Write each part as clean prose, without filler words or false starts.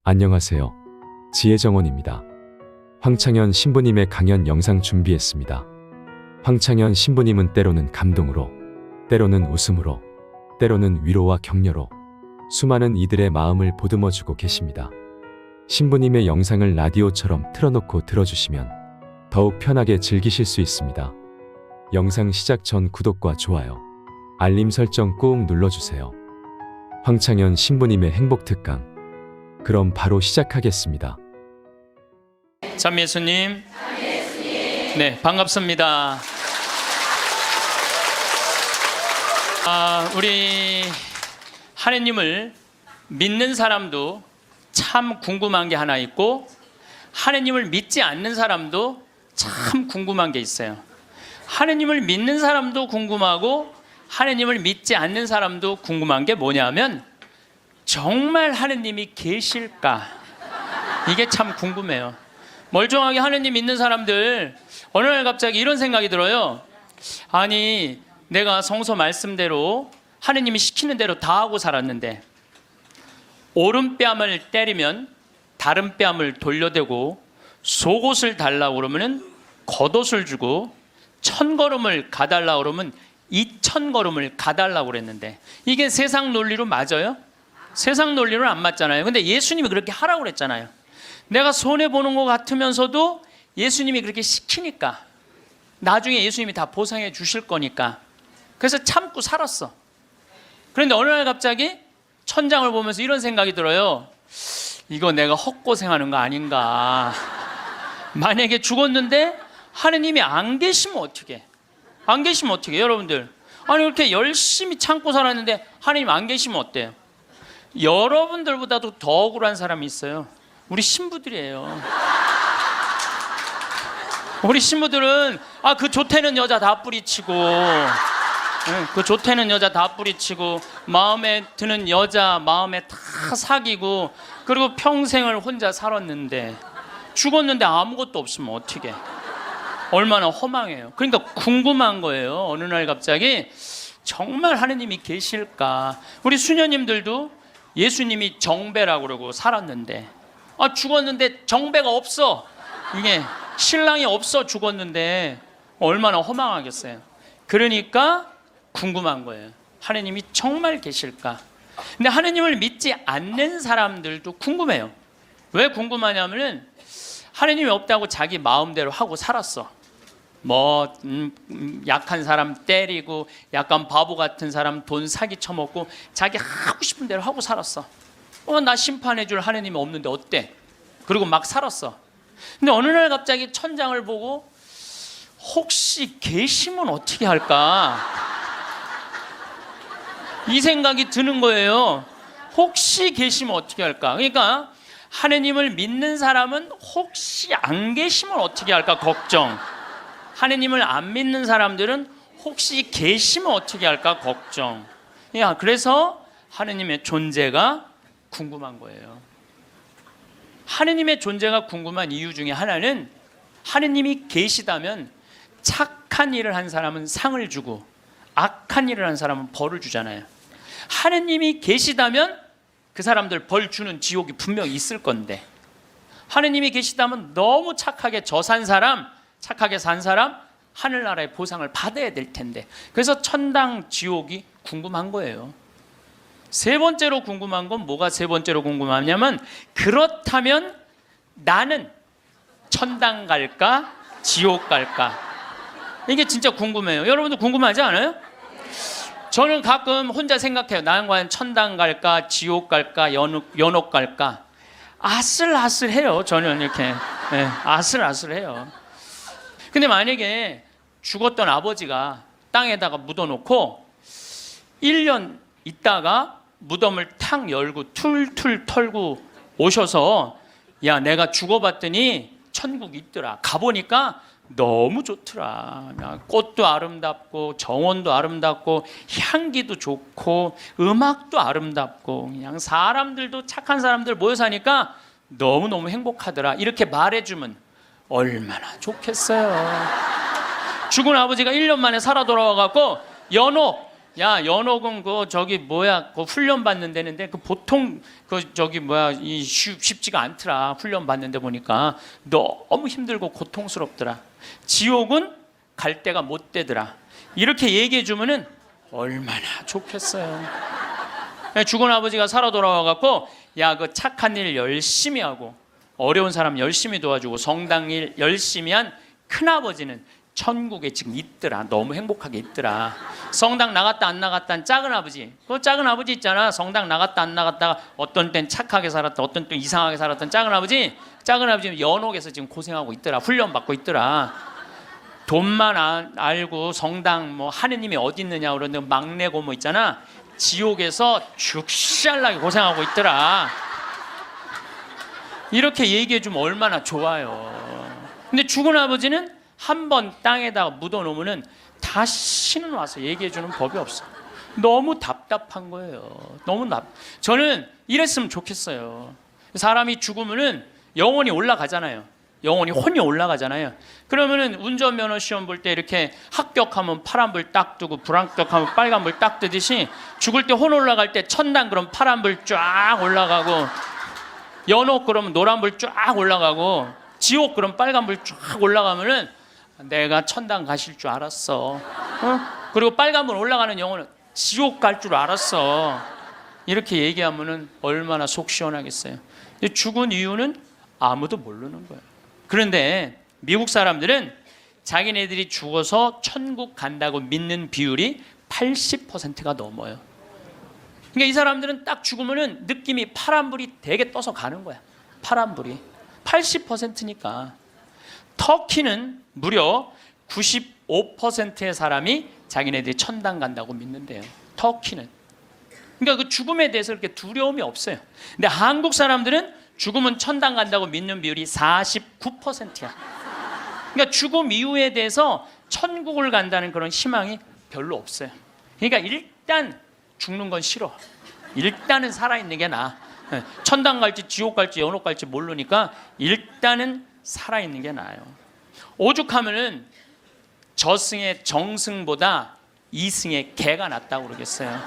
안녕하세요. 지혜정원입니다. 황창현 신부님의 강연 영상 준비했습니다. 황창현 신부님은 때로는 감동으로, 때로는 웃음으로, 때로는 위로와 격려로 수많은 이들의 마음을 보듬어주고 계십니다. 신부님의 영상을 라디오처럼 틀어놓고 들어주시면 더욱 편하게 즐기실 수 있습니다. 영상 시작 전 구독과 좋아요, 알림 설정 꾹 눌러주세요. 황창현 신부님의 행복특강. 그럼 바로 시작하겠습니다. 참 예수님. 네, 반갑습니다. 우리 하느님을 믿는 사람도 참 궁금한 게 하나 있고, 하느님을 믿지 않는 사람도 참 궁금한 게 있어요. 하느님을 믿는 사람도 궁금하고 하느님을 믿지 않는 사람도 궁금한 게 뭐냐면, 정말 하느님이 계실까? 이게 참 궁금해요. 멀쩡하게 하느님 믿는 사람들 어느 날 갑자기 이런 생각이 들어요. 아니, 내가 성서 말씀대로 하느님이 시키는 대로 다 하고 살았는데, 오른뺨을 때리면 다른 뺨을 돌려대고, 속옷을 달라고 그러면 겉옷을 주고, 1000걸음을 가달라고 그러면 2000걸음을 가달라고 그랬는데, 이게 세상 논리로 맞아요? 세상 논리는 안 맞잖아요. 근데 예수님이 그렇게 하라고 그랬잖아요. 내가 손해보는 것 같으면서도 예수님이 그렇게 시키니까, 나중에 예수님이 다 보상해 주실 거니까, 그래서 참고 살았어. 그런데 어느 날 갑자기 천장을 보면서 이런 생각이 들어요. 이거 내가 헛고생하는 거 아닌가. 만약에 죽었는데 하느님이 안 계시면 어떻게? 안 계시면 어떻게? 여러분들, 아니 그렇게 열심히 참고 살았는데 하느님 안 계시면 어때요? 여러분들보다도 더 억울한 사람이 있어요. 우리 신부들이에요. 우리 신부들은 그 좋다는 여자 다 뿌리치고, 그 좋다는 여자 다 뿌리치고, 마음에 드는 여자 마음에 다 사귀고, 그리고 평생을 혼자 살았는데 죽었는데 아무것도 없으면 어떻게? 얼마나 허망해요. 그러니까 궁금한 거예요. 어느 날 갑자기 정말 하느님이 계실까? 우리 수녀님들도 예수님이 정배라고 그러고 살았는데, 죽었는데 정배가 없어. 이게 신랑이 없어 죽었는데 얼마나 허망하겠어요. 그러니까 궁금한 거예요. 하느님이 정말 계실까? 근데 하느님을 믿지 않는 사람들도 궁금해요. 왜 궁금하냐면은, 하느님이 없다고 자기 마음대로 하고 살았어. 약한 사람 때리고, 약간 바보 같은 사람 돈 사기 쳐먹고, 자기 하고 싶은 대로 하고 살았어. 나 심판해 줄 하느님이 없는데 어때? 그리고 막 살았어. 근데 어느 날 갑자기 천장을 보고, 혹시 계시면 어떻게 할까? 이 생각이 드는 거예요. 혹시 계시면 어떻게 할까? 그러니까 하느님을 믿는 사람은 혹시 안 계시면 어떻게 할까 걱정. 하느님을 안 믿는 사람들은 혹시 계시면 어떻게 할까 걱정. 그래서 하느님의 존재가 궁금한 거예요. 하느님의 존재가 궁금한 이유 중에 하나는, 하느님이 계시다면 착한 일을 한 사람은 상을 주고 악한 일을 한 사람은 벌을 주잖아요. 하느님이 계시다면 그 사람들 벌 주는 지옥이 분명히 있을 건데, 하느님이 계시다면 너무 착하게 산 사람, 착하게 산 사람 하늘나라의 보상을 받아야 될 텐데, 그래서 천당 지옥이 궁금한 거예요. 세 번째로 궁금한 건 뭐가 세 번째로 궁금하냐면, 그렇다면 나는 천당 갈까 지옥 갈까? 이게 진짜 궁금해요. 여러분도 궁금하지 않아요? 저는 가끔 혼자 생각해요. 나는 과연 천당 갈까 지옥 갈까 연옥 갈까? 아슬아슬해요. 저는 이렇게 아슬아슬해요. 근데 만약에 죽었던 아버지가 땅에다가 묻어놓고 1년 있다가 무덤을 탁 열고 툴툴 털고 오셔서, 야, 내가 죽어봤더니 천국 있더라. 가보니까 너무 좋더라. 꽃도 아름답고 정원도 아름답고 향기도 좋고 음악도 아름답고, 그냥 사람들도 착한 사람들 모여 사니까 너무너무 행복하더라. 이렇게 말해주면 얼마나 좋겠어요. 죽은 아버지가 1년 만에 살아 돌아와갖고 연옥, 야, 연옥은 그 저기 뭐야, 그 훈련 받는 데는데 그 보통 그 저기 뭐야 이 쉽지가 않더라. 훈련 받는데 보니까 너무 힘들고 고통스럽더라. 지옥은 갈 데가 못 되더라. 이렇게 얘기해 주면은 얼마나 좋겠어요. 죽은 아버지가 살아 돌아와 갖고 야, 그 착한 일 열심히 하고 어려운 사람 열심히 도와주고 성당 일 열심히 한 큰아버지는 천국에 지금 있더라. 너무 행복하게 있더라. 성당 나갔다 안 나갔다 한 작은 아버지, 그 작은 아버지 있잖아. 성당 나갔다 안 나갔다가 어떤 땐 착하게 살았다, 어떤 땐 이상하게 살았던 작은 아버지 연옥에서 지금 고생하고 있더라. 훈련 받고 있더라. 돈만 알고 성당 뭐 하느님이 어디 있느냐 그러는데 막내 고모 있잖아. 지옥에서 죽살나게 고생하고 있더라. 이렇게 얘기해 주면 얼마나 좋아요. 근데 죽은 아버지는 한번 땅에다가 묻어놓으면 다시는 와서 얘기해 주는 법이 없어. 너무 답답한 거예요. 저는 이랬으면 좋겠어요. 사람이 죽으면은 영혼이 올라가잖아요. 영혼이 혼이 올라가잖아요. 그러면은 운전면허 시험 볼 때 이렇게 합격하면 파란불 딱 뜨고 불합격하면 빨간불 딱 뜨듯이 죽을 때 혼 올라갈 때 천당 그럼 파란불 쫙 올라가고, 연옥 그러면 노란불 쫙 올라가고, 지옥 그럼 빨간불 쫙 올라가면은 내가 천당 가실 줄 알았어. 그리고 빨간불 올라가는 영혼은 지옥 갈 줄 알았어. 이렇게 얘기하면은 얼마나 속 시원하겠어요. 근데 죽은 이유는 아무도 모르는 거예요. 그런데 미국 사람들은 자기네들이 죽어서 천국 간다고 믿는 비율이 80%가 넘어요. 그러니까 이 사람들은 딱 죽으면은 느낌이 파란불이 되게 떠서 가는 거야. 파란불이 80%니까. 터키는 무려 95%의 사람이 자기네들이 천당 간다고 믿는데요. 터키는. 그러니까 그 죽음에 대해서 그렇게 두려움이 없어요. 근데 한국 사람들은 죽으면 천당 간다고 믿는 비율이 49%야. 그러니까 죽음 이후에 대해서 천국을 간다는 그런 희망이 별로 없어요. 그러니까 일단 죽는 건 싫어. 일단은 살아있는 게 나아. 천당 갈지 지옥 갈지 연옥 갈지 모르니까 일단은 살아있는 게 나아요. 오죽하면은 저승의 정승보다 이승의 개가 낫다고 그러겠어요.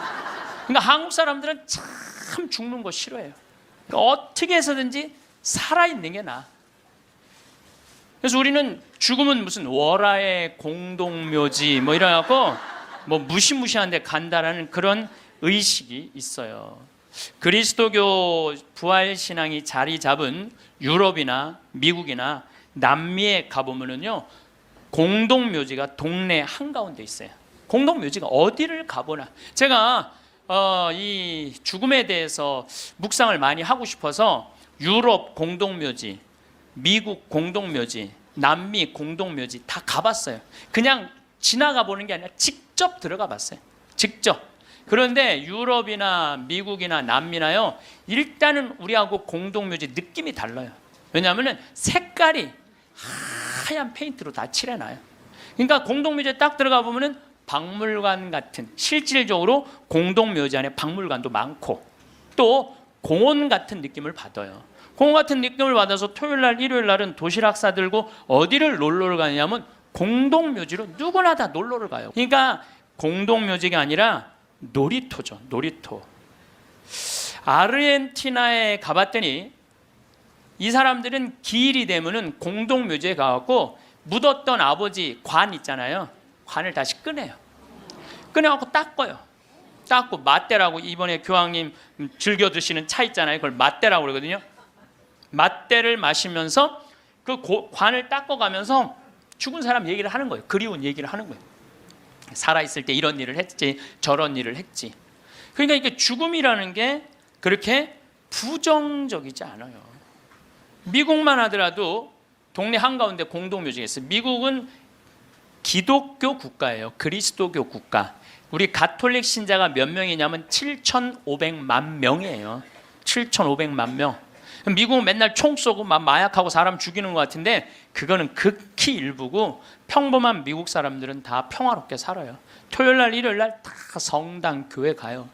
그러니까 한국 사람들은 참 죽는 거 싫어해요. 그러니까 어떻게 해서든지 살아있는 게 나아. 그래서 우리는 죽으면 무슨 월화의 공동묘지 뭐 이래갖고 뭐 무시무시한 데 간다라는 그런 의식이 있어요. 그리스도교 부활신앙이 자리 잡은 유럽이나 미국이나 남미에 가보면은요, 공동묘지가 동네 한가운데 있어요. 공동묘지가 어디를 가보나. 제가 이 죽음에 대해서 묵상을 많이 하고 싶어서 유럽 공동묘지, 미국 공동묘지, 남미 공동묘지 다 가봤어요. 그냥 지나가 보는 게 아니라 직접 들어가 봤어요. 직접. 그런데 유럽이나 미국이나 남미나요, 일단은 우리하고 공동묘지 느낌이 달라요. 왜냐하면 색깔이 하얀 페인트로 다 칠해놔요. 그러니까 공동묘지에 딱 들어가 보면은 박물관 같은, 실질적으로 공동묘지 안에 박물관도 많고 또 공원 같은 느낌을 받아요. 공원 같은 느낌을 받아서 토요일날 일요일날은 도시락 싸들고 어디를 놀러를 가냐면 공동묘지로 누구나 다 놀러를 가요. 그러니까 공동묘지가 아니라 놀이터죠. 놀이터. 아르헨티나에 가봤더니 이 사람들은 기일이 되면은 공동묘지에 가갖고 묻었던 아버지 관 있잖아요. 관을 다시 꺼내요. 꺼내갖고 닦아요. 닦고 맞대라고, 이번에 교황님 즐겨 드시는 차 있잖아요. 그걸 맞대라고 그러거든요. 맞대를 마시면서 그 관을 닦아가면서 죽은 사람 얘기를 하는 거예요. 그리운 얘기를 하는 거예요. 살아있을 때 이런 일을 했지, 저런 일을 했지. 그러니까 이게 죽음이라는 게 그렇게 부정적이지 않아요. 미국만 하더라도 동네 한가운데 공동묘지가 있어요. 미국은 기독교 국가예요. 그리스도교 국가. 우리 가톨릭 신자가 몇 명이냐면 7,500만 명이에요. 7,500만 명. 미국은 맨날 총 쏘고 막 마약하고 사람 죽이는 것 같은데 그거는 극히 일부고, 평범한 미국 사람들은 다 평화롭게 살아요. 토요일날 일요일날 다 성당 교회 가요.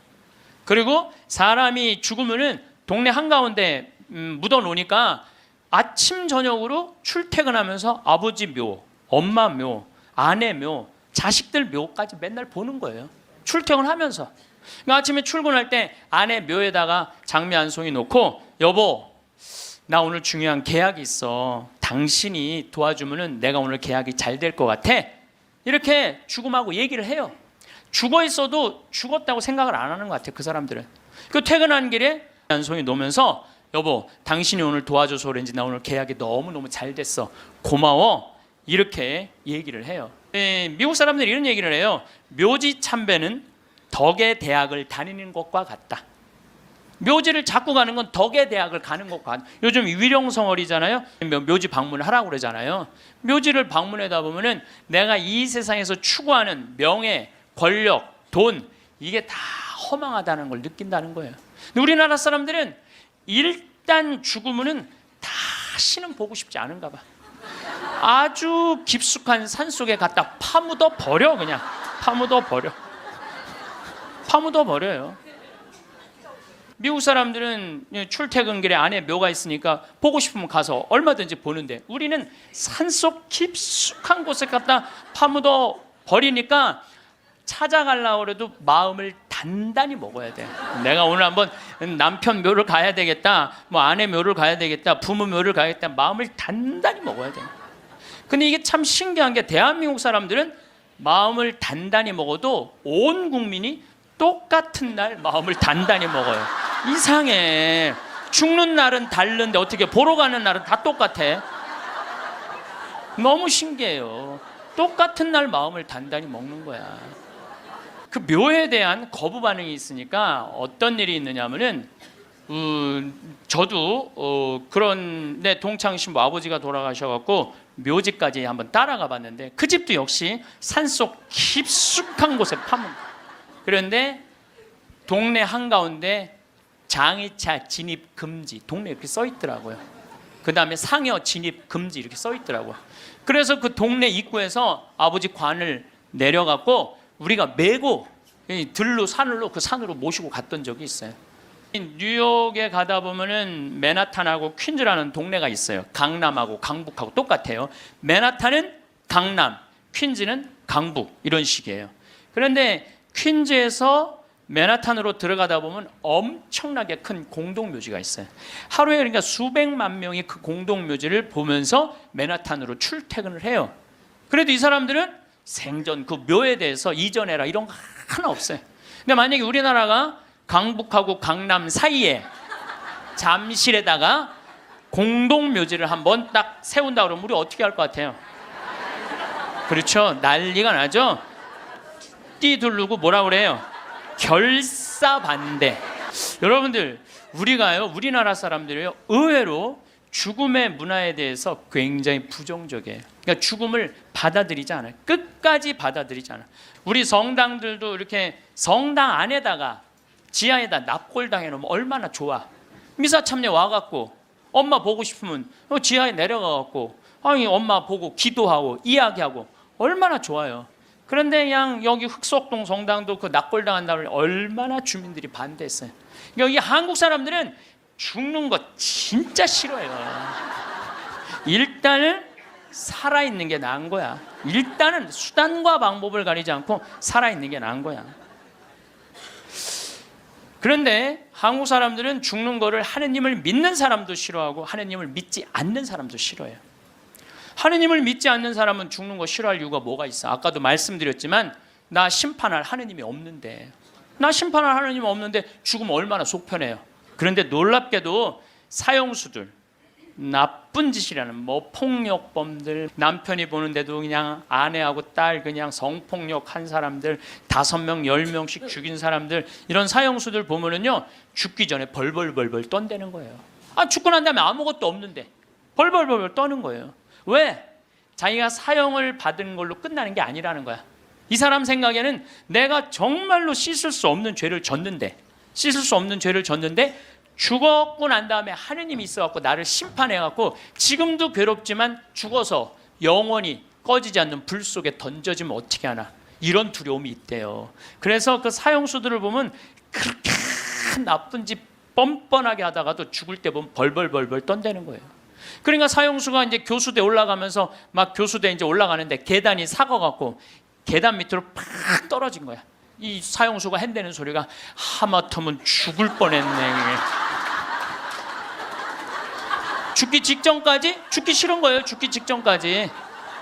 그리고 사람이 죽으면은 동네 한가운데 묻어 놓으니까 아침 저녁으로 출퇴근하면서 아버지 묘, 엄마 묘, 아내 묘, 자식들 묘까지 맨날 보는 거예요. 출퇴근하면서. 그러니까 아침에 출근할 때 아내 묘에다가 장미 한 송이 놓고, 여보, 나 오늘 중요한 계약이 있어. 당신이 도와주면은 내가 오늘 계약이 잘 될 것 같아. 이렇게 죽음하고 얘기를 해요. 죽어 있어도 죽었다고 생각을 안 하는 것 같아요, 그 사람들은. 그 퇴근한 길에 한 송이 놓으면서, 여보, 당신이 오늘 도와줘서 그런지 나 오늘 계약이 너무너무 잘 됐어. 고마워. 이렇게 얘기를 해요. 미국 사람들이 이런 얘기를 해요. 묘지 참배는 덕의 대학을 다니는 것과 같다. 묘지를 자꾸 가는 건 덕의 대학을 가는 것과 같다. 요즘 위령성월이잖아요. 묘지 방문을 하라고 그러잖아요. 묘지를 방문하다 보면은 내가 이 세상에서 추구하는 명예, 권력, 돈, 이게 다 허망하다는 걸 느낀다는 거예요. 근데 우리나라 사람들은 일단 죽으면은 다시는 보고 싶지 않은가 봐. 아주 깊숙한 산속에 갖다 파묻어 버려. 그냥 파묻어 버려요. 미국 사람들은 출퇴근길에 안에 묘가 있으니까 보고 싶으면 가서 얼마든지 보는데, 우리는 산속 깊숙한 곳에 갖다 파묻어 버리니까 찾아가려고 해도 마음을 단단히 먹어야 돼. 내가 오늘 한번 남편 묘를 가야 되겠다, 뭐 아내 묘를 가야 되겠다, 부모 묘를 가야겠다, 마음을 단단히 먹어야 돼. 근데 이게 참 신기한 게, 대한민국 사람들은 마음을 단단히 먹어도 온 국민이 똑같은 날 마음을 단단히 먹어요. 이상해. 죽는 날은 다른데 어떻게 보러 가는 날은 다 똑같아. 너무 신기해요. 똑같은 날 마음을 단단히 먹는 거야. 그 묘에 대한 거부 반응이 있으니까 어떤 일이 있느냐면은, 저도 그런 내 동창 신부 아버지가 돌아가셔갖고 묘지까지 한번 따라가 봤는데, 그 집도 역시 산속 깊숙한 곳에 파문. 그런데 동네 한가운데 장의차 진입 금지, 동네 이렇게 써 있더라고요. 그 다음에 상여 진입 금지 이렇게 써 있더라고요. 그래서 그 동네 입구에서 아버지 관을 내려갖고 우리가 메고 들로 산으로, 그 산으로 모시고 갔던 적이 있어요. 뉴욕에 가다 보면은 맨하탄하고 퀸즈라는 동네가 있어요. 강남하고 강북하고 똑같아요. 맨하탄은 강남, 퀸즈는 강북, 이런 식이에요. 그런데 퀸즈에서 맨하탄으로 들어가다 보면 엄청나게 큰 공동묘지가 있어요. 하루에 그러니까 수백만 명이 그 공동묘지를 보면서 맨하탄으로 출퇴근을 해요. 그래도 이 사람들은 생전 그 묘에 대해서 이전해라 이런 거 하나 없어요. 근데 만약에 우리나라가 강북하고 강남 사이에 잠실에다가 공동묘지를 한번 딱 세운다 그러면 우리 어떻게 할 것 같아요? 그렇죠. 난리가 나죠. 띠 두르고 뭐라 그래요? 결사반대. 여러분들, 우리가요, 우리나라 사람들이요, 의외로 죽음의 문화에 대해서 굉장히 부정적이에요. 그러니까 죽음을 받아들이지 않아요. 끝까지 받아들이지 않아요. 우리 성당들도 이렇게 성당 안에다가 지하에다 납골당 해놓으면 얼마나 좋아. 미사 참여 와갖고 엄마 보고 싶으면 지하에 내려가갖고 아니 엄마 보고 기도하고 이야기하고 얼마나 좋아요. 그런데 그냥 여기 흑석동 성당도 그 납골당 한다고 얼마나 주민들이 반대했어요. 여기 한국 사람들은 죽는 거 진짜 싫어해요. 일단은 살아있는 게 나은 거야. 일단은 수단과 방법을 가리지 않고 살아있는 게 나은 거야. 그런데 한국 사람들은 죽는 거를 하느님을 믿는 사람도 싫어하고 하느님을 믿지 않는 사람도 싫어해요. 하느님을 믿지 않는 사람은 죽는 거 싫어할 이유가 뭐가 있어? 아까도 말씀드렸지만 나 심판할 하느님이 없는데, 나 심판할 하느님이 없는데 죽으면 얼마나 속편해요. 그런데 놀랍게도 사형수들, 나쁜 짓이라는 뭐 폭력범들, 남편이 보는데도 그냥 아내하고 딸 그냥 성폭력한 사람들, 5명 10명씩 죽인 사람들, 이런 사형수들 보면은요 죽기 전에 벌벌벌벌 떤다는 거예요. 아, 죽고 난 다음에 아무것도 없는데 벌벌벌벌 떠는 거예요. 왜? 자기가 사형을 받은 걸로 끝나는 게 아니라는 거야. 이 사람 생각에는 내가 정말로 씻을 수 없는 죄를 졌는데, 죽었고 난 다음에 하느님이 있어갖고 나를 심판해갖고 지금도 괴롭지만 죽어서 영원히 꺼지지 않는 불 속에 던져지면 어떻게 하나, 이런 두려움이 있대요. 그래서 그 사형수들을 보면 그렇게 나쁜 짓 뻔뻔하게 하다가도 죽을 때 보면 벌벌벌벌 떤다는 거예요. 그러니까 사형수가 이제 교수대 올라가면서 막 교수대 이제 올라가는데 계단이 사거갖고 계단 밑으로 팍 떨어진 거야. 이 사형수가 한다는 소리가 하마터면 죽을 뻔했네. 죽기 직전까지 죽기 싫은 거예요. 죽기 직전까지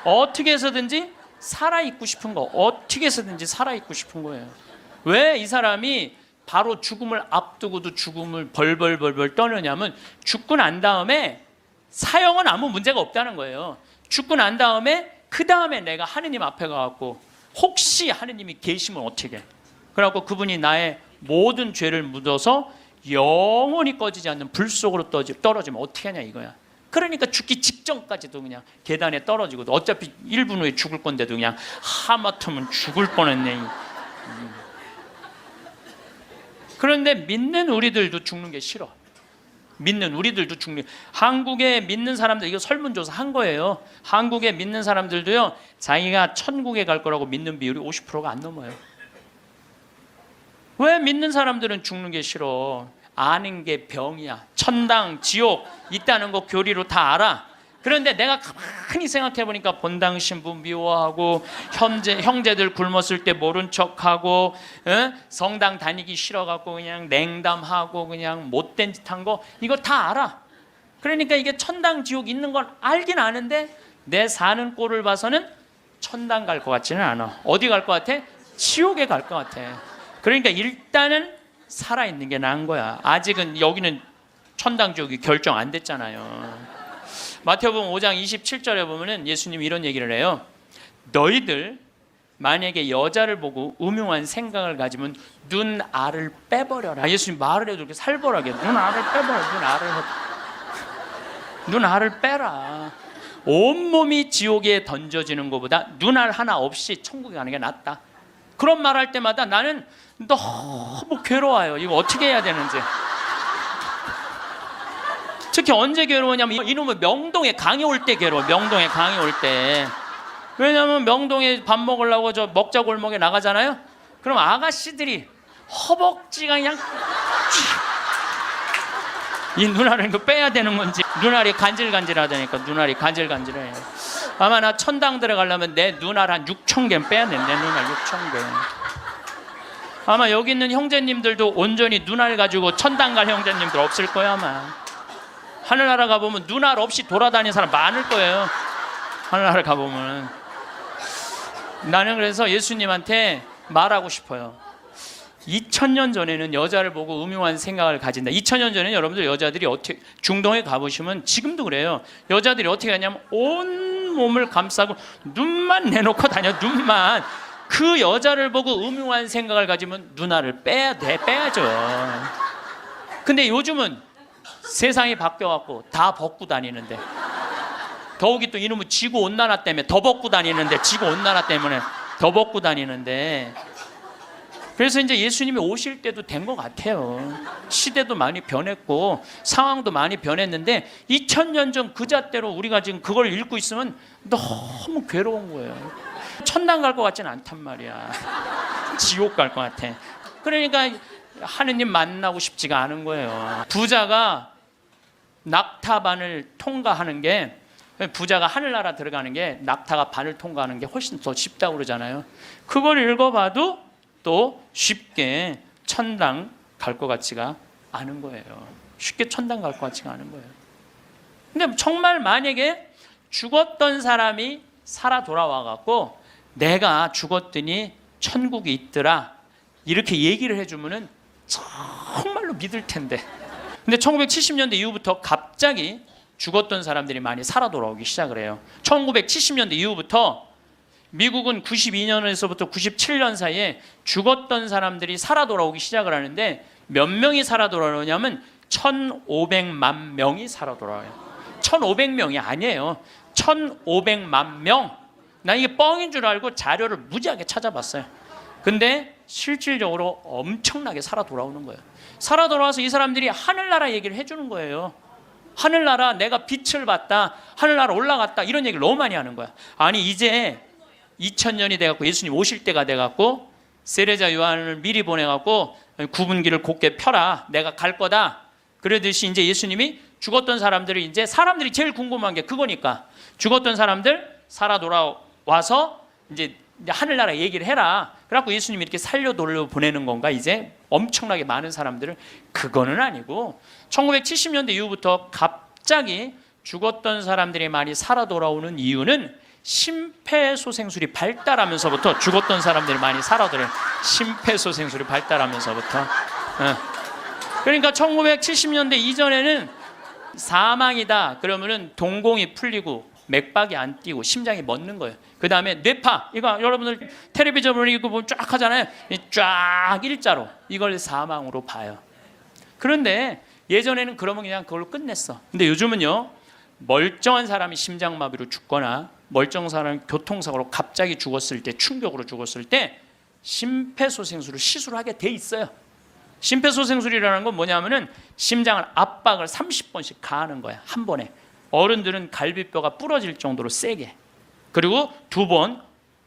어떻게 해서든지 살아있고 싶은 거, 어떻게 해서든지 살아있고 싶은 거예요. 왜 이 사람이 바로 죽음을 앞두고도 죽음을 벌벌벌벌 떠느냐면 죽고 난 다음에 사형은 아무 문제가 없다는 거예요. 죽고 난 다음에 그 다음에 내가 하느님 앞에 가갖고 혹시 하느님이 계시면 어떻게 해? 그래갖고 그분이 나의 모든 죄를 묻어서 영원히 꺼지지 않는 불 속으로 떨어지면 어떻게 하냐 이거야. 그러니까 죽기 직전까지도 그냥 계단에 떨어지고 어차피 1분 후에 죽을 건데도 그냥 하마터면 죽을 뻔했네. 그런데 믿는 우리들도 죽는 게 싫어. 믿는 우리들도 죽는. 한국에 믿는 사람들, 이거 설문조사 한 거예요. 한국에 믿는 사람들도요, 자기가 천국에 갈 거라고 믿는 비율이 50%가 안 넘어요. 왜 믿는 사람들은 죽는 게 싫어? 아는 게 병이야. 천당, 지옥 있다는 거 교리로 다 알아. 그런데 내가 가만히 생각해 보니까 본당 신부 미워하고 형제들 굶었을 때 모른 척하고 성당 다니기 싫어갖고 그냥 냉담하고 그냥 못된 짓 한 거 이거 다 알아. 그러니까 이게 천당 지옥 있는 건 알긴 아는데 내 사는 꼴을 봐서는 천당 갈 것 같지는 않아. 어디 갈 것 같아? 지옥에 갈 것 같아. 그러니까 일단은 살아있는 게 나은 거야. 아직은 여기는 천당 지옥이 결정 안 됐잖아요. 마태복음 5장 27절에 보면은 예수님이 이런 얘기를 해요. 너희들 만약에 여자를 보고 음흉한 생각을 가지면 눈알을 빼버려라. 예수님 말을 해도 이렇게 살벌하게 눈알을 빼버려. 눈알을 빼라. 온몸이 지옥에 던져지는 것보다 눈알 하나 없이 천국에 가는 게 낫다. 그런 말 할 때마다 나는 너무 괴로워요. 이거 어떻게 해야 되는지. 특히 언제 괴로우냐면 이놈의 명동에 강의 올 때 괴로워. 명동에 강의 올 때. 왜냐면 명동에 밥 먹으려고 저 먹자골목에 나가잖아요. 그럼 아가씨들이 허벅지가 그냥 이 눈알을 이거 빼야 되는 건지 눈알이 간질간질하다니까. 눈알이 간질간질해. 아마 나 천당 들어가려면 내 눈알 한 6,000개 빼야 돼. 내 눈알 6,000개. 아마 여기 있는 형제님들도 온전히 눈알 가지고 천당 갈 형제님들 없을 거야 아마. 하늘나라 가보면 눈알 없이 돌아다니는 사람 많을 거예요. 하늘나라 가보면. 나는 그래서 예수님한테 말하고 싶어요. 2000년 전에는 여자를 보고 음흉한 생각을 가진다. 2000년 전에는 여러분들 여자들이 어떻게 중동에 가보시면 지금도 그래요. 여자들이 어떻게 하냐면 온 몸을 감싸고 눈만 내놓고 다녀. 눈만. 그 여자를 보고 음흉한 생각을 가지면 눈알을 빼야 돼. 빼야죠. 근데 요즘은 세상이 바뀌어갖고 다 벗고 다니는데 더욱이 또 이놈의 지구온난화 때문에 더 벗고 다니는데 지구온난화 때문에 더 벗고 다니는데 그래서 이제 예수님이 오실 때도 된 것 같아요. 시대도 많이 변했고 상황도 많이 변했는데 2000년 전 그 잣대로 우리가 지금 그걸 읽고 있으면 너무 괴로운 거예요. 천당 갈 것 같지는 않단 말이야. 지옥 갈 것 같아. 그러니까 하느님 만나고 싶지가 않은 거예요. 부자가 낙타반을 통과하는 게 부자가 하늘나라 들어가는 게 낙타가 반을 통과하는 게 훨씬 더 쉽다고 그러잖아요. 그걸 읽어봐도 또 쉽게 천당 갈 것 같지가 않은 거예요. 쉽게 천당 갈 것 같지가 않은 거예요. 근데 정말 만약에 죽었던 사람이 살아 돌아와 갖고 내가 죽었더니 천국이 있더라 이렇게 얘기를 해주면은 정말로 믿을 텐데. 근데 1970년대 이후부터 갑자기 죽었던 사람들이 많이 살아 돌아오기 시작을 해요. 1970년대 이후부터 미국은 92년에서부터 97년 사이에 죽었던 사람들이 살아 돌아오기 시작을 하는데 몇 명이 살아 돌아오냐면 1,500만 명이 살아 돌아와요. 1,500명이 아니에요. 1,500만 명. 나 이게 뻥인 줄 알고 자료를 무지하게 찾아봤어요. 근데 실질적으로 엄청나게 살아 돌아오는 거예요. 살아 돌아와서 이 사람들이 하늘나라 얘기를 해주는 거예요. 하늘나라 내가 빛을 봤다. 하늘나라 올라갔다. 이런 얘기를 너무 많이 하는 거야. 아니 이제 2000년이 돼갖고 예수님 오실 때가 돼갖고 세례자 요한을 미리 보내갖고 구분기를 곧게 펴라. 내가 갈 거다. 그러듯이 이제 예수님이 죽었던 사람들이 이제 사람들이 제일 궁금한 게 그거니까 죽었던 사람들 살아 돌아와서 이제 하늘나라 얘기를 해라. 그래갖고 예수님이 이렇게 살려 돌려 보내는 건가? 이제 엄청나게 많은 사람들을. 그거는 아니고 1970년대 이후부터 갑자기 죽었던 사람들이 많이 살아 돌아오는 이유는 심폐소생술이 발달하면서부터 죽었던 사람들이 많이 살아 돌아요. 심폐소생술이 발달하면서부터. 그러니까 1970년대 이전에는 사망이다 그러면은 동공이 풀리고 맥박이 안 뛰고 심장이 멎는 거예요. 그 다음에 뇌파, 이거 여러분들 텔레비전을 이거 보면 쫙 하잖아요. 쫙 일자로 이걸 사망으로 봐요. 그런데 예전에는 그러면 그냥 그걸로 끝냈어. 근데 요즘은요, 멀쩡한 사람이 심장마비로 죽거나 멀쩡한 사람이 교통사고로 갑자기 죽었을 때, 충격으로 죽었을 때 심폐소생술을 시술하게 돼 있어요. 심폐소생술이라는 건 뭐냐면은 심장을 압박을 30번씩 가하는 거야, 한 번에. 어른들은 갈비뼈가 부러질 정도로 세게. 그리고 2번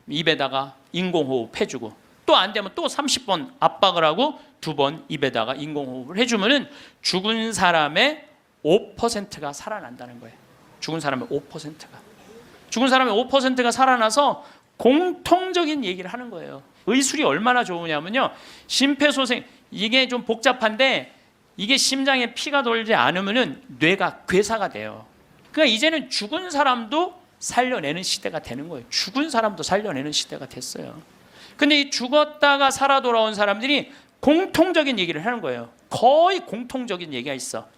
입에다가 인공호흡 해주고, 또 안 되면 또 30번 압박을 하고 2번 입에다가 인공호흡을 해주면은 죽은 사람의 5%가 살아난다는 거예요. 죽은 사람의 5%가 살아나서 공통적인 얘기를 하는 거예요. 의술이 얼마나 좋으냐면요, 심폐소생, 이게 좀 복잡한데 이게 심장에 피가 돌지 않으면은 뇌가 괴사가 돼요. 그러니까 이제는 죽은 사람도 살려내는 시대가 되는 거예요. 죽은 사람도 살려내는 시대가 됐어요. 근데 이 죽었다가 살아 돌아온 사람들이 공통적인 얘기를 하는 거예요. 거의 공통적인 얘기가 있어.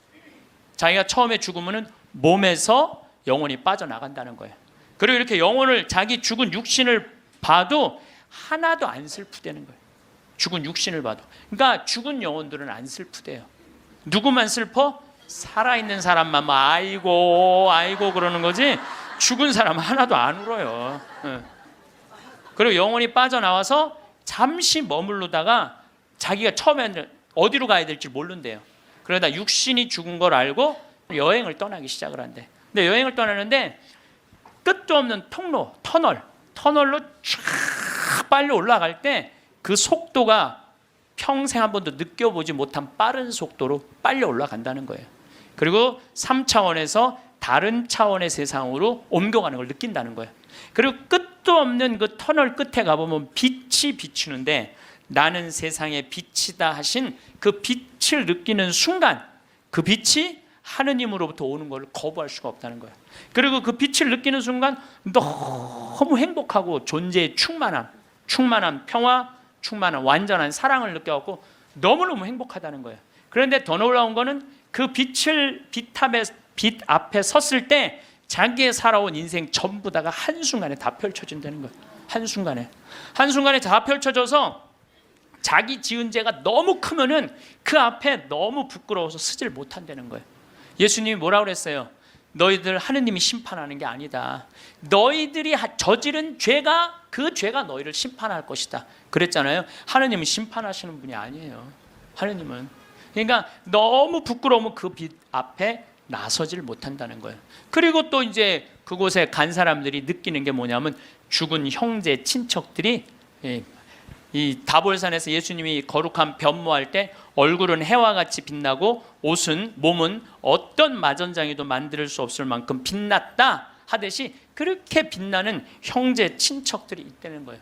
자기가 처음에 죽으면은 몸에서 영혼이 빠져나간다는 거예요. 그리고 이렇게 영혼을, 자기 죽은 육신을 봐도 하나도 안 슬프대는 거예요. 죽은 육신을 봐도. 그러니까 죽은 영혼들은 안 슬프대요. 누구만 슬퍼? 살아있는 사람만 뭐 아이고 아이고 그러는 거지, 죽은 사람은 하나도 안 울어요. 그리고 영혼이 빠져나와서 잠시 머무르다가 자기가 처음에는 어디로 가야 될지 모른대요. 그러다 육신이 죽은 걸 알고 여행을 떠나기 시작을 한대. 근데 여행을 떠나는데 끝도 없는 통로, 터널로 쫙 빨리 올라갈 때 그 속도가 평생 한 번도 느껴보지 못한 빠른 속도로 빨리 올라간다는 거예요. 그리고 3차원에서 다른 차원의 세상으로 옮겨가는 걸 느낀다는 거예요. 그리고 끝도 없는 그 터널 끝에 가보면 빛이 비추는데, 나는 세상의 빛이다 하신 그 빛을 느끼는 순간, 그 빛이 하느님으로부터 오는 걸 거부할 수가 없다는 거예요. 그리고 그 빛을 느끼는 순간 너무 행복하고 존재의 충만함, 평화, 충만한 완전한 사랑을 느껴갖고 너무너무 행복하다는 거예요. 그런데 더 놀라운 거는 그 빛 앞에 섰을 때 자기의 살아온 인생 전부 다가 한순간에 다 펼쳐진다는 거예요. 한순간에 다 펼쳐져서 자기 지은 죄가 너무 크면은 그 앞에 너무 부끄러워서 서질 못한다는 거예요. 예수님이 뭐라고 그랬어요? 너희들 하느님이 심판하는 게 아니다. 너희들이 저지른 죄가, 그 죄가 너희를 심판할 것이다 그랬잖아요. 하느님은 심판하시는 분이 아니에요. 하느님은. 그러니까 너무 부끄러우면 그 빛 앞에 나서질 못한다는 거예요. 그리고 또 이제 그곳에 간 사람들이 느끼는 게 뭐냐면, 죽은 형제 친척들이 이 다볼산에서 예수님이 거룩한 변모할 때 얼굴은 해와 같이 빛나고 몸은 어떤 마전장이도 만들 수 없을 만큼 빛났다 하듯이 그렇게 빛나는 형제 친척들이 있다는 거예요.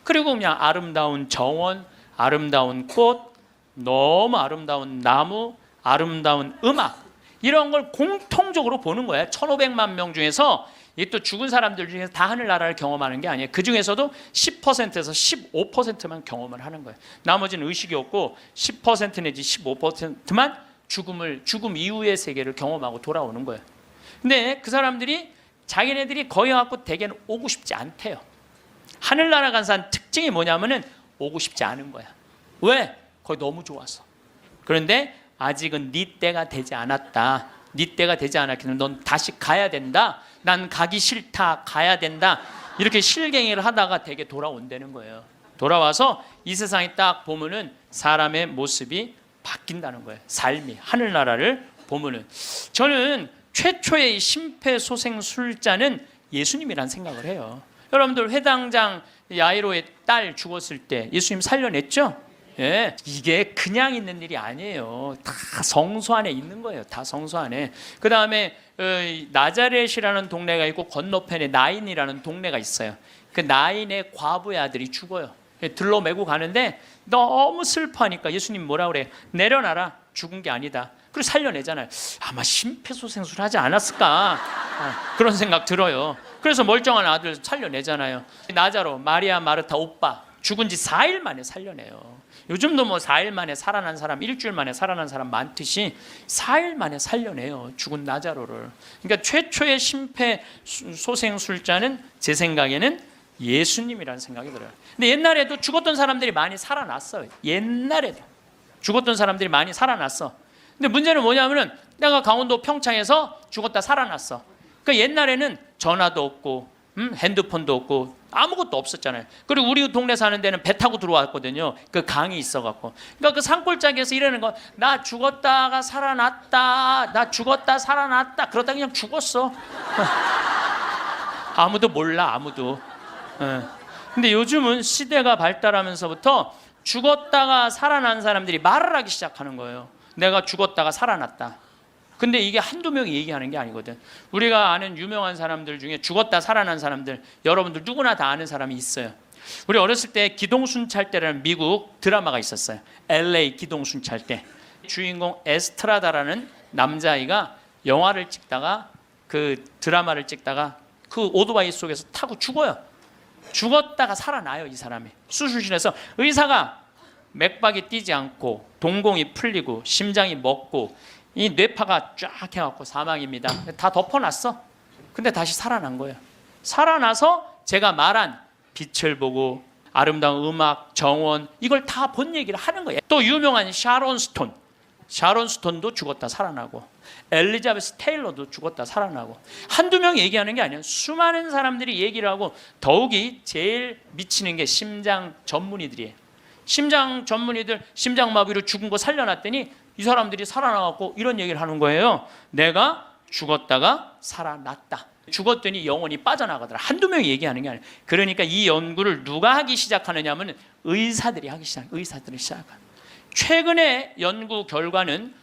그리고 그냥 아름다운 정원, 아름다운 꽃, 너무 아름다운 나무, 아름다운 음악, 이런 걸 공통적으로 보는 거예요. 1,500만 명 중에서, 이게 또 죽은 사람들 중에서 다 하늘나라를 경험하는 게 아니에요. 그 중에서도 10%에서 15%만 경험을 하는 거예요. 나머지는 의식이 없고 10% 내지 15%만 죽음 이후의 세계를 경험하고 돌아오는 거예요. 근데 그 사람들이 자기네들이 거기 갖고 대개는 오고 싶지 않대요. 하늘나라 간 사람 특징이 뭐냐면은 오고 싶지 않은 거야. 왜? 거기 너무 좋아서. 그런데 아직은 네 때가 되지 않았다. 네 때가 되지 않았기 때문에 넌 다시 가야 된다. 난 가기 싫다. 가야 된다. 이렇게 실갱이를 하다가 되게 돌아온다는 거예요. 돌아와서 이 세상에 딱 보면은 사람의 모습이 바뀐다는 거예요. 삶이, 하늘나라를 보면은. 저는 최초의 심폐소생술자는 예수님이란 생각을 해요. 여러분들 회당장 야이로의 딸 죽었을 때 예수님 살려냈죠? 예, 이게 그냥 있는 일이 아니에요. 다 성소 안에 있는 거예요. 다 성소 안에. 그 다음에 나자렛이라는 동네가 있고 건너편에 나인이라는 동네가 있어요. 그 나인의 과부의 아들이 죽어요. 들로 메고 가는데 너무 슬퍼하니까 예수님 뭐라 그래? 내려놔라. 죽은 게 아니다. 그리고 살려내잖아요. 아마 심폐소생술 하지 않았을까? 그런 생각 들어요. 그래서 멀쩡한 아들 살려내잖아요. 나자로, 마리아, 마르타 오빠 죽은 지 4일 만에 살려내요. 요즘도 뭐 4일 만에 살아난 사람, 일주일 만에 살아난 사람 많듯이 4일 만에 살려내요. 죽은 나자로를. 그러니까 최초의 심폐소생술자는 제 생각에는 예수님이라는 생각이 들어요. 근데 옛날에도 죽었던 사람들이 많이 살아났어요. 옛날에도 죽었던 사람들이 많이 살아났어. 근데 문제는 뭐냐면은 내가 강원도 평창에서 죽었다 살아났어. 그러니까 옛날에는 전화도 없고 핸드폰도 없고 아무것도 없었잖아요. 그리고 우리 동네 사는 데는 배 타고 들어왔거든요. 그 강이 있어갖고. 그러니까 그 산골짜기에서 이러는 거, 나 죽었다가 살아났다, 나 죽었다 살아났다, 그러다 그냥 죽었어. 아무도 몰라, 아무도. 근데 요즘은 시대가 발달하면서부터 죽었다가 살아난 사람들이 말을 하기 시작하는 거예요. 내가 죽었다가 살아났다. 근데 이게 한두 명이 얘기하는 게 아니거든. 우리가 아는 유명한 사람들 중에 죽었다 살아난 사람들, 여러분들 누구나 다 아는 사람이 있어요. 우리 어렸을 때 기동순찰대라는 미국 드라마가 있었어요. LA 기동순찰대. 주인공 에스트라다라는 남자아이가 영화를 찍다가 그 드라마를 찍다가 그 오토바이 속에서 타고 죽어요. 죽었다가 살아나요, 이 사람이. 수술실에서 의사가 맥박이 뛰지 않고 동공이 풀리고 심장이 멎고 이 뇌파가 쫙 해갖고 사망입니다. 다 덮어놨어. 근데 다시 살아난 거예요. 살아나서 제가 말한 빛을 보고 아름다운 음악, 정원 이걸 다 본 얘기를 하는 거예요. 또 유명한 샤론 스톤도 죽었다 살아나고 엘리자베스 테일러도 죽었다 살아나고 한두 명 얘기하는 게 아니에요. 수많은 사람들이 얘기를 하고 더욱이 제일 미치는 게 심장 전문의들이에요. 심장 전문의들 심장마비로 죽은 거 살려놨더니 이 사람들이 살아나갖고 이런 얘기를 하는 거예요. 내가 죽었다가 살아났다. 죽었더니 영혼이 빠져나가더라. 한두 명이 얘기하는 게 아니에요. 그러니까 이 연구를 누가 하기 시작하느냐 하면 의사들이 하기 시작해요. 의사들이 시작해요. 최근에 연구 결과는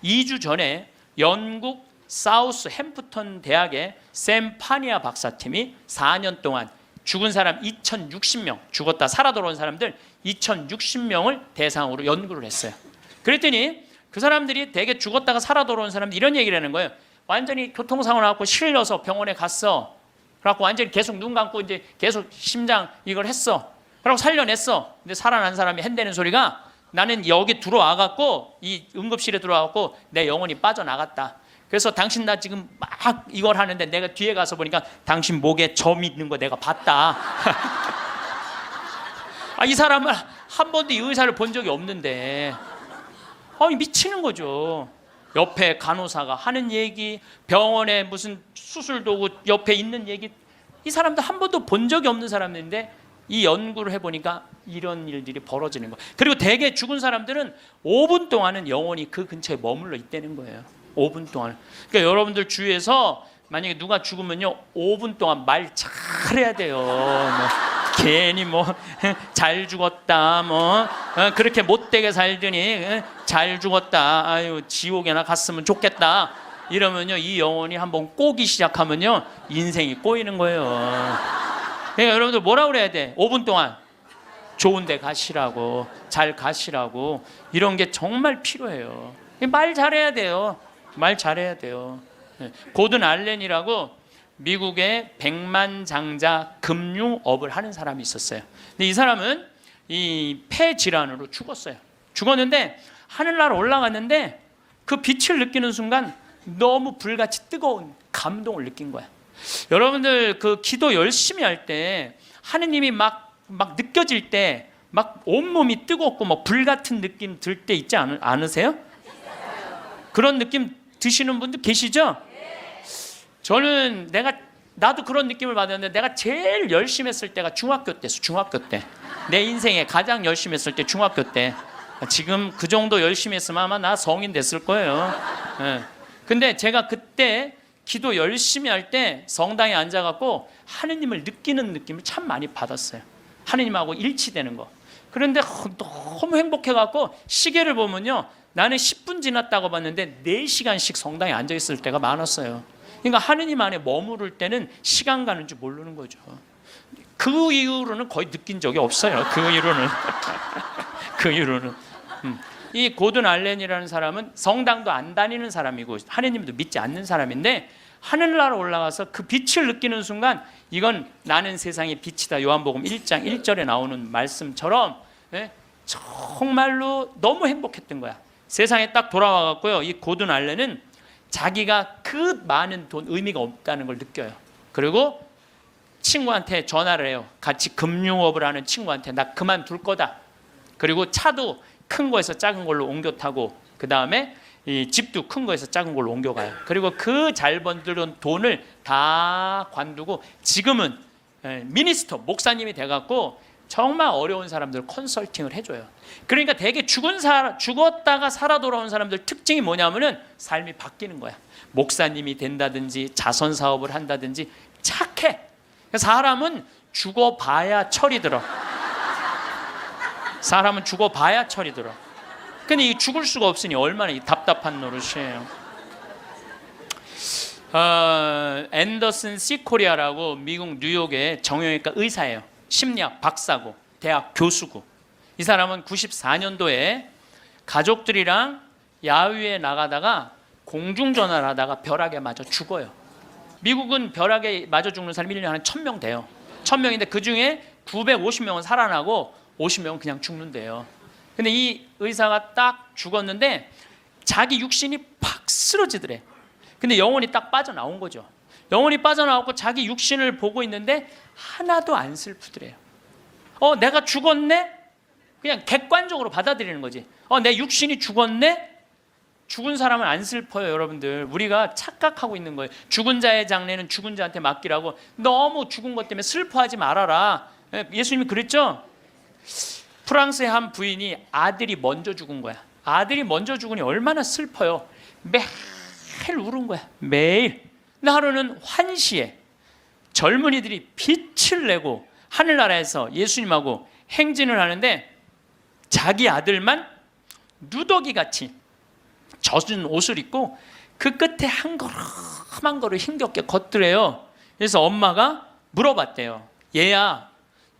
2주 전에 영국 사우스 햄프턴 대학의 샘 파니아 박사팀이 4년 동안 죽은 사람 2060명, 죽었다 살아 돌아온 사람들 2060명을 대상으로 연구를 했어요. 그랬더니 그 사람들이 대개 죽었다가 살아 돌아온 사람들 이런 얘기를 하는 거예요. 완전히 교통사고 나고 실려서 병원에 갔어. 그래갖고 완전히 계속 눈 감고 이제 계속 심장 이걸 했어. 그러고 살려냈어. 근데 살아난 사람이 한다는 소리가 나는 여기 들어와갖고 이 응급실에 들어와갖고 내 영혼이 빠져나갔다. 그래서 당신 나 지금 막 이걸 하는데 내가 뒤에 가서 보니까 당신 목에 점 있는 거 내가 봤다. 이 사람은 한 번도 이 의사를 본 적이 없는데 미치는 거죠. 옆에 간호사가 하는 얘기, 병원에 무슨 수술 도구 옆에 있는 얘기, 이 사람도 한 번도 본 적이 없는 사람인데 이 연구를 해보니까 이런 일들이 벌어지는 거예요. 그리고 대개 죽은 사람들은 5분 동안은 영원히 그 근처에 머물러 있다는 거예요. 5분 동안. 그러니까 여러분들 주위에서 만약에 누가 죽으면요 5분 동안 말 잘해야 돼요. 괜히 잘 죽었다 그렇게 못되게 살더니 잘 죽었다 아유 지옥에나 갔으면 좋겠다 이러면요 이 영혼이 한번 꼬기 시작하면요 인생이 꼬이는 거예요. 그러니까 여러분들 뭐라 그래야 돼? 5분 동안 좋은 데 가시라고, 잘 가시라고, 이런 게 정말 필요해요. 말 잘해야 돼요. 말 잘해야 돼요. 고든 알렌이라고 미국의 백만장자 금융업을 하는 사람이 있었어요. 근데 이 사람은 이 폐 질환으로 죽었어요. 죽었는데 하늘나라 올라갔는데 그 빛을 느끼는 순간 너무 불같이 뜨거운 감동을 느낀 거야. 여러분들 그 기도 열심히 할 때 하느님이 막 느껴질 때 막 온몸이 뜨겁고 막 불 같은 느낌 들 때 있지 않으세요? 그런 느낌 드시는 분들 계시죠? 저는 나도 그런 느낌을 받았는데 내가 제일 열심히 했을 때가 중학교 때였어. 중학교 때. 내 인생에 가장 열심히 했을 때 중학교 때. 지금 그 정도 열심히 했으면 아마 나 성인 됐을 거예요. 근데 제가 그때 기도 열심히 할 때 성당에 앉아갖고 하느님을 느끼는 느낌을 참 많이 받았어요. 하느님하고 일치되는 거. 그런데 너무 행복해갖고 시계를 보면요. 나는 10분 지났다고 봤는데 4시간씩 성당에 앉아있을 때가 많았어요. 그러니까 하느님 안에 머무를 때는 시간 가는 줄 모르는 거죠. 그 이후로는 거의 느낀 적이 없어요. 그 이후로는. 그 이후로는. 이 고든 알렌이라는 사람은 성당도 안 다니는 사람이고 하느님도 믿지 않는 사람인데 하늘나라 올라가서 그 빛을 느끼는 순간 이건 나는 세상의 빛이다. 요한복음 1장 1절에 나오는 말씀처럼 정말로 너무 행복했던 거야. 세상에 딱 돌아와 갖고요. 이 고든 알렌은 자기가 그 많은 돈 의미가 없다는 걸 느껴요. 그리고 친구한테 전화를 해요. 같이 금융업을 하는 친구한테 나 그만둘 거다. 그리고 차도 큰 거에서 작은 걸로 옮겨 타고 그 다음에 이 집도 큰 거에서 작은 걸로 옮겨가요. 그리고 그 잘 번들은 돈을 다 관두고 지금은 미니스터 목사님이 돼갖고 정말 어려운 사람들 컨설팅을 해줘요. 그러니까 대개 죽었다가 살아 돌아온 사람들 특징이 뭐냐면은 삶이 바뀌는 거야. 목사님이 된다든지 자선 사업을 한다든지 착해. 사람은 죽어봐야 철이 들어. 사람은 죽어봐야 철이 들어. 근데 이 죽을 수가 없으니 얼마나 이 답답한 노릇이에요. 앤더슨 시코리아라고 미국 뉴욕의 정형외과 의사예요. 심리학 박사고 대학 교수고. 이 사람은 94년도에 가족들이랑 야외에 나가다가 공중전화를 하다가 벼락에 맞아 죽어요. 미국은 벼락에 맞아 죽는 사람이 1년에 한 1000명 돼요. 1000명인데 그중에 950명은 살아나고 50명은 그냥 죽는데요. 근데 이 의사가 딱 죽었는데 자기 육신이 팍 쓰러지더래. 근데 영혼이 딱 빠져나온 거죠. 영혼이 빠져나왔고 자기 육신을 보고 있는데 하나도 안 슬프더래요. 내가 죽었네? 그냥 객관적으로 받아들이는 거지. 내 육신이 죽었네? 죽은 사람은 안 슬퍼요, 여러분들. 우리가 착각하고 있는 거예요. 죽은 자의 장례는 죽은 자한테 맡기라고. 너무 죽은 것 때문에 슬퍼하지 말아라. 예수님이 그랬죠? 프랑스의 한 부인이 아들이 먼저 죽은 거야. 아들이 먼저 죽으니 얼마나 슬퍼요. 매일 울은 거야. 매일. 근데 하루는 환시에 젊은이들이 빛을 내고 하늘나라에서 예수님하고 행진을 하는데 자기 아들만 누더기같이 젖은 옷을 입고 그 끝에 한 걸음 한 걸음 힘겹게 걷더래요. 그래서 엄마가 물어봤대요. 얘야,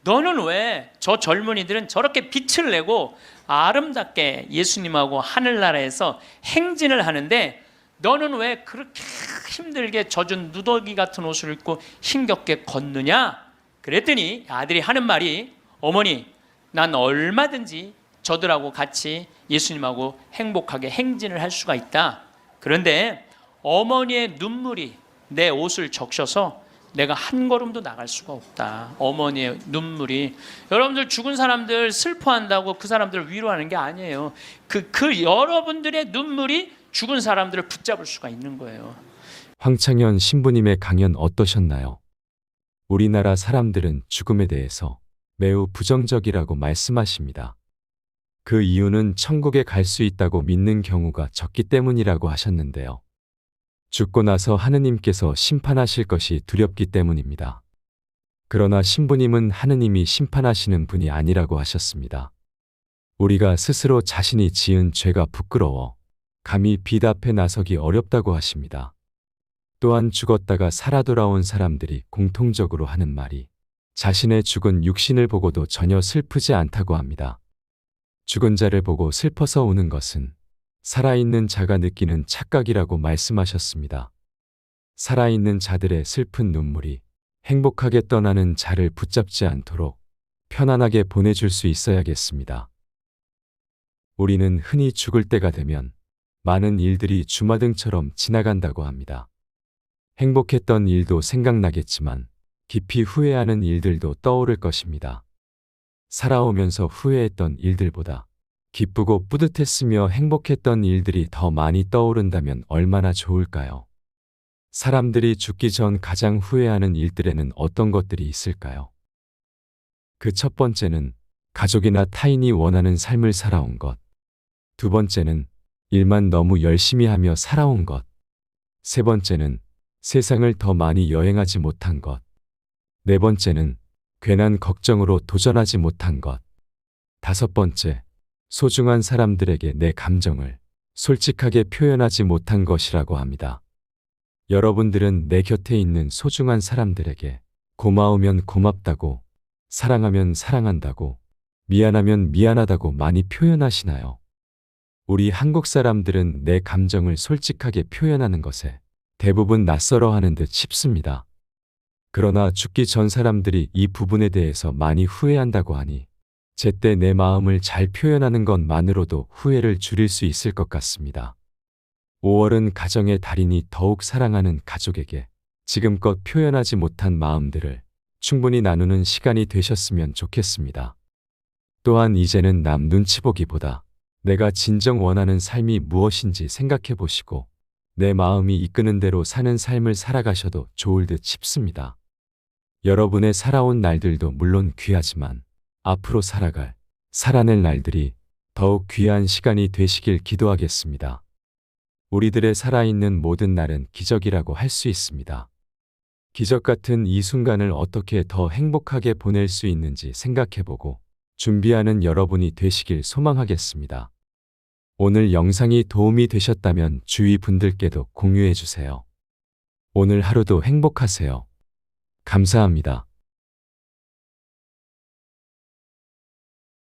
너는 왜 저 젊은이들은 저렇게 빛을 내고 아름답게 예수님하고 하늘나라에서 행진을 하는데 너는 왜 그렇게 힘들게 젖은 누더기 같은 옷을 입고 힘겹게 걷느냐? 그랬더니 아들이 하는 말이 어머니, 난 얼마든지 저들하고 같이 예수님하고 행복하게 행진을 할 수가 있다. 그런데 어머니의 눈물이 내 옷을 적셔서 내가 한 걸음도 나갈 수가 없다. 어머니의 눈물이. 여러분들 죽은 사람들 슬퍼한다고 그 사람들을 위로하는 게 아니에요. 그 여러분들의 눈물이 죽은 사람들을 붙잡을 수가 있는 거예요. 황창현 신부님의 강연 어떠셨나요? 우리나라 사람들은 죽음에 대해서 매우 부정적이라고 말씀하십니다. 그 이유는 천국에 갈 수 있다고 믿는 경우가 적기 때문이라고 하셨는데요. 죽고 나서 하느님께서 심판하실 것이 두렵기 때문입니다. 그러나 신부님은 하느님이 심판하시는 분이 아니라고 하셨습니다. 우리가 스스로 자신이 지은 죄가 부끄러워 감히 빛 앞에 나서기 어렵다고 하십니다. 또한 죽었다가 살아 돌아온 사람들이 공통적으로 하는 말이 자신의 죽은 육신을 보고도 전혀 슬프지 않다고 합니다. 죽은 자를 보고 슬퍼서 우는 것은 살아있는 자가 느끼는 착각이라고 말씀하셨습니다. 살아있는 자들의 슬픈 눈물이 행복하게 떠나는 자를 붙잡지 않도록 편안하게 보내줄 수 있어야겠습니다. 우리는 흔히 죽을 때가 되면 많은 일들이 주마등처럼 지나간다고 합니다. 행복했던 일도 생각나겠지만 깊이 후회하는 일들도 떠오를 것입니다. 살아오면서 후회했던 일들보다 기쁘고 뿌듯했으며 행복했던 일들이 더 많이 떠오른다면 얼마나 좋을까요? 사람들이 죽기 전 가장 후회하는 일들에는 어떤 것들이 있을까요? 그 첫 번째는 가족이나 타인이 원하는 삶을 살아온 것. 두 번째는 일만 너무 열심히 하며 살아온 것. 세 번째는 세상을 더 많이 여행하지 못한 것. 네 번째는 괜한 걱정으로 도전하지 못한 것. 다섯 번째, 소중한 사람들에게 내 감정을 솔직하게 표현하지 못한 것이라고 합니다. 여러분들은 내 곁에 있는 소중한 사람들에게 고마우면 고맙다고, 사랑하면 사랑한다고, 미안하면 미안하다고 많이 표현하시나요? 우리 한국 사람들은 내 감정을 솔직하게 표현하는 것에 대부분 낯설어 하는 듯 싶습니다. 그러나 죽기 전 사람들이 이 부분에 대해서 많이 후회한다고 하니 제때 내 마음을 잘 표현하는 것만으로도 후회를 줄일 수 있을 것 같습니다. 5월은 가정의 달이니 더욱 사랑하는 가족에게 지금껏 표현하지 못한 마음들을 충분히 나누는 시간이 되셨으면 좋겠습니다. 또한 이제는 남 눈치 보기보다 내가 진정 원하는 삶이 무엇인지 생각해 보시고 내 마음이 이끄는 대로 사는 삶을 살아가셔도 좋을 듯 싶습니다. 여러분의 살아온 날들도 물론 귀하지만 앞으로 살아낼 날들이 더욱 귀한 시간이 되시길 기도하겠습니다. 우리들의 살아있는 모든 날은 기적이라고 할 수 있습니다. 기적 같은 이 순간을 어떻게 더 행복하게 보낼 수 있는지 생각해보고 준비하는 여러분이 되시길 소망하겠습니다. 오늘 영상이 도움이 되셨다면 주위 분들께도 공유해 주세요. 오늘 하루도 행복하세요. 감사합니다.